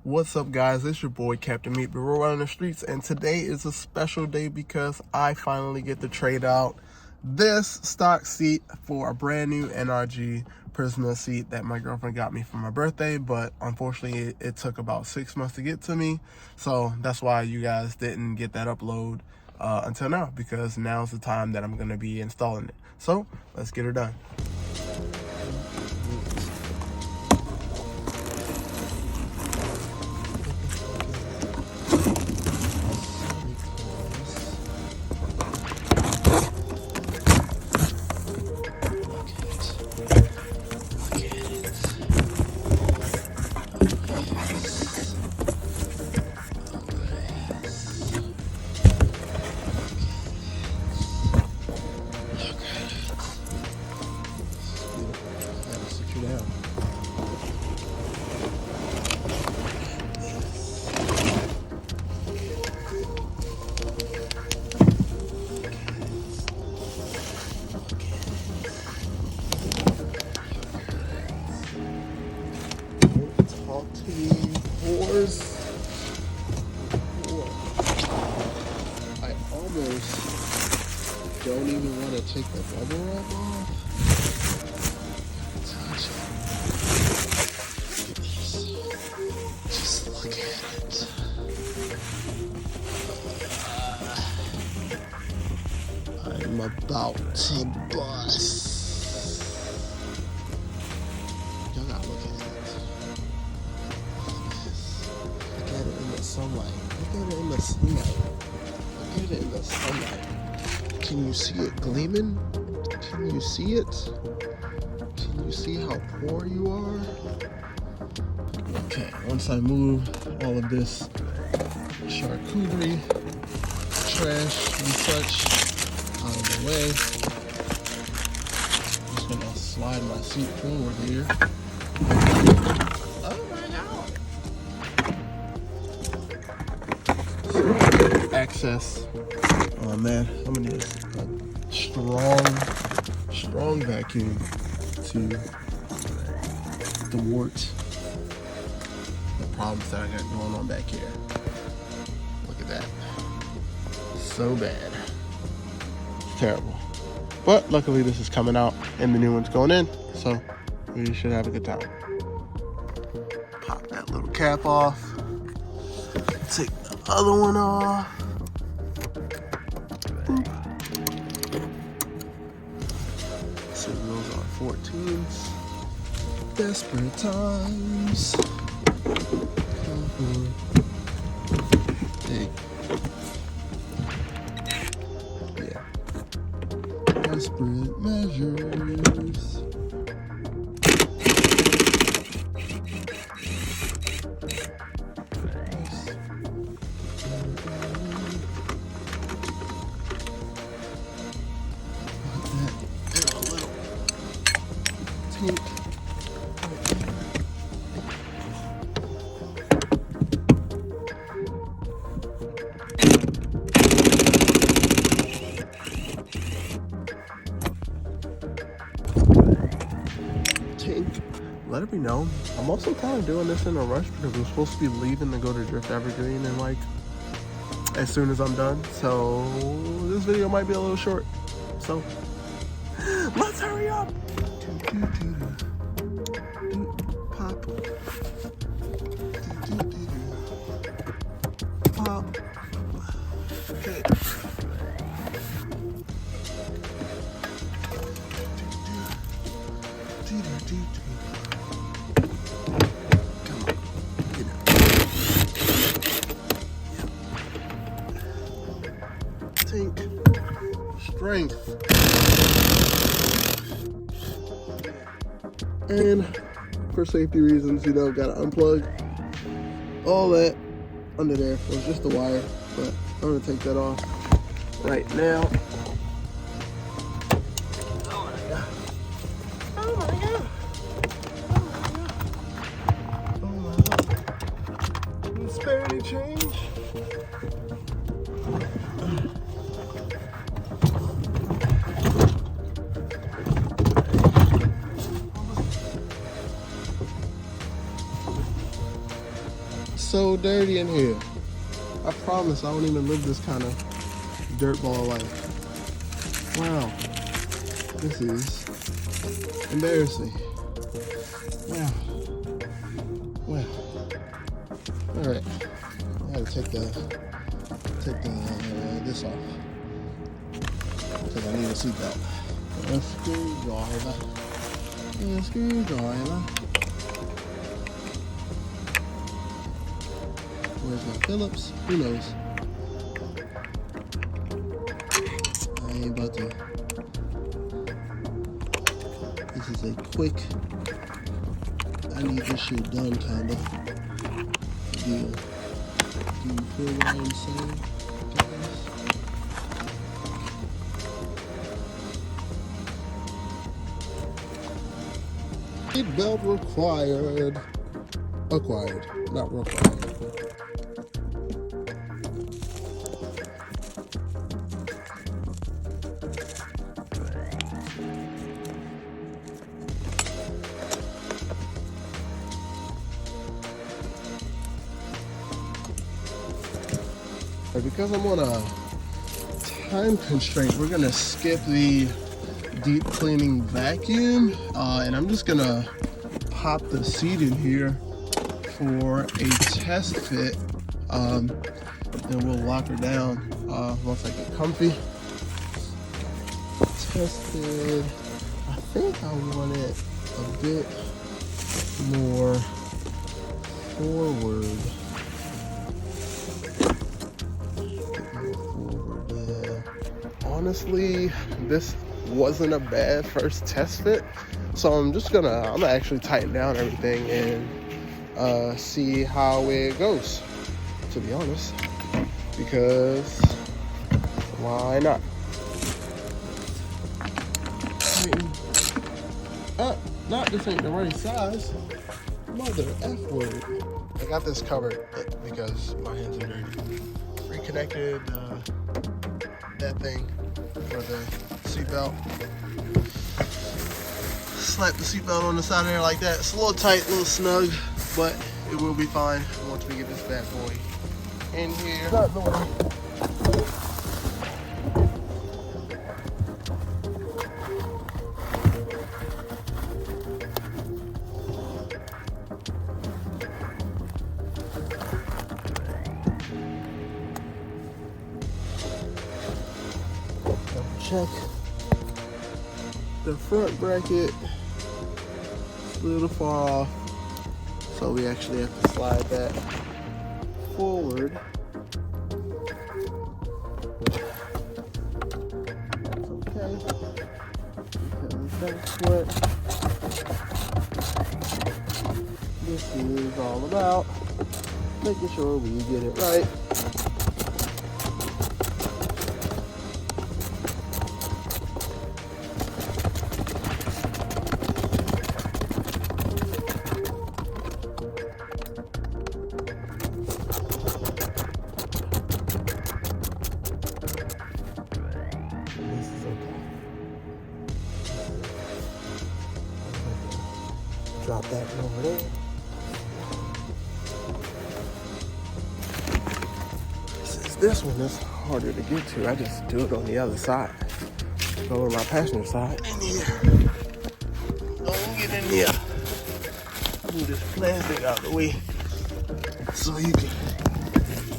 What's up, guys? It's your boy Captain Meat, but we're running the streets, and today is a special day because I finally get to trade out this stock seat for a brand new NRG Prisma seat that my girlfriend got me for my birthday, but unfortunately it took about 6 months to get to me, so that's why you guys didn't get that upload until now, because now's the time that I'm going to be installing it. So let's get her done. I almost don't even want to take the rubber wrap off. Just look at it. I'm about to bust. Y'all gotta look at it. Look at it in the sunlight. Look at it in the sunlight. Look at it in the sunlight. Can you see it gleaming? Can you see it? Can you see how poor you are? Okay, once I move all of this charcuterie, trash, and such out of the way, I'm just gonna slide my seat forward here. Oh my God! Access. Oh man, I'm gonna need a strong vacuum to thwart the problems that I got going on back here. Look at that. So bad. It's terrible. But luckily this is coming out and the new one's going in, so we should have a good time. Pop that little cap off. Take the other one off. So those are 14s. Desperate times. Hey. Yeah. Desperate measures. Let it be known, I'm also kind of doing this in a rush because I'm supposed to be leaving to go to Drift Evergreen in like as soon as I'm done, so this video might be a little short, so let's hurry up. Pop. Pop. Okay. Strength. And for safety reasons, you know, gotta unplug all that under there. It was just the wire, but I'm gonna take that off right now. Oh my God. Oh my God. Oh my God. Didn't spare any change. So dirty in here. I promise I won't even live this kind of dirtball life. Wow. This is embarrassing. Wow. Wow. Alright. I gotta take this off. Because I need a seatbelt. A screwdriver. A screwdriver. Where's my Phillips? Who knows? I ain't about to. This is a quick, I need this shit done kind of deal. Do you feel what I'm saying, guys? Seatbelt required. Acquired, not required. Because I'm on a time constraint, we're gonna skip the deep cleaning vacuum, and I'm just gonna pop the seat in here for a test fit, and we'll lock her down once I get comfy. Tested. I think I want it a bit more forward. Honestly, this wasn't a bad first test fit, so I'm gonna actually tighten down everything and see how it goes, to be honest, because why not? Not this ain't the right size. Mother F word. I got this covered because my hands are dirty. Reconnected that thing for the seatbelt. Slap the seatbelt on the side of there like that. It's a little tight, a little snug, but it will be fine once we get this bad boy in here. Check the front bracket. It's a little far off, so we actually have to slide that forward. That's okay, because that's what this is all about, making sure we get it right. Drop that over there. Since this one is harder to get to, I just do it on the other side. Go on my passenger side. In here. Don't get in here. Move this plastic out the way so you can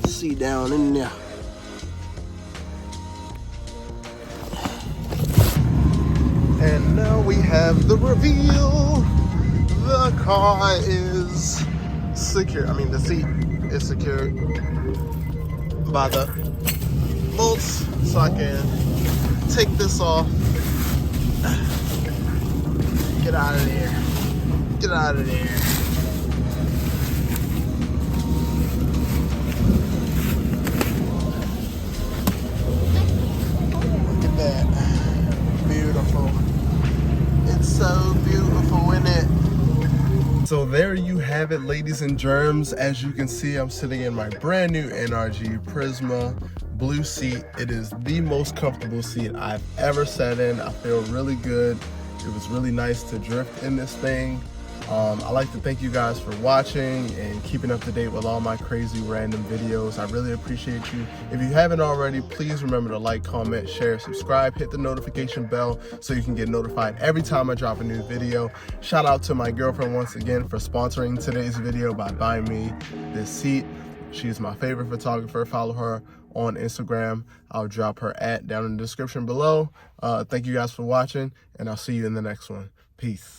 see down in there. And now we have the reveal. The car is secure. I mean, the seat is secured by the bolts, so I can take this off. Get out of there. Get out of there. Look at that. Beautiful. It's so beautiful, isn't it? So there you have it, ladies and germs. As you can see, I'm sitting in my brand new NRG Prisma blue seat. It is the most comfortable seat I've ever sat in. I feel really good. It was really nice to drift in this thing. I'd like to thank you guys for watching and keeping up to date with all my crazy random videos. I really appreciate you. If you haven't already, please remember to like, comment, share, subscribe, hit the notification bell so you can get notified every time I drop a new video. Shout out to my girlfriend once again for sponsoring today's video by buying me this seat. She's my favorite photographer. Follow her on Instagram. I'll drop her @ down in the description below. Thank you guys for watching, and I'll see you in the next one. Peace.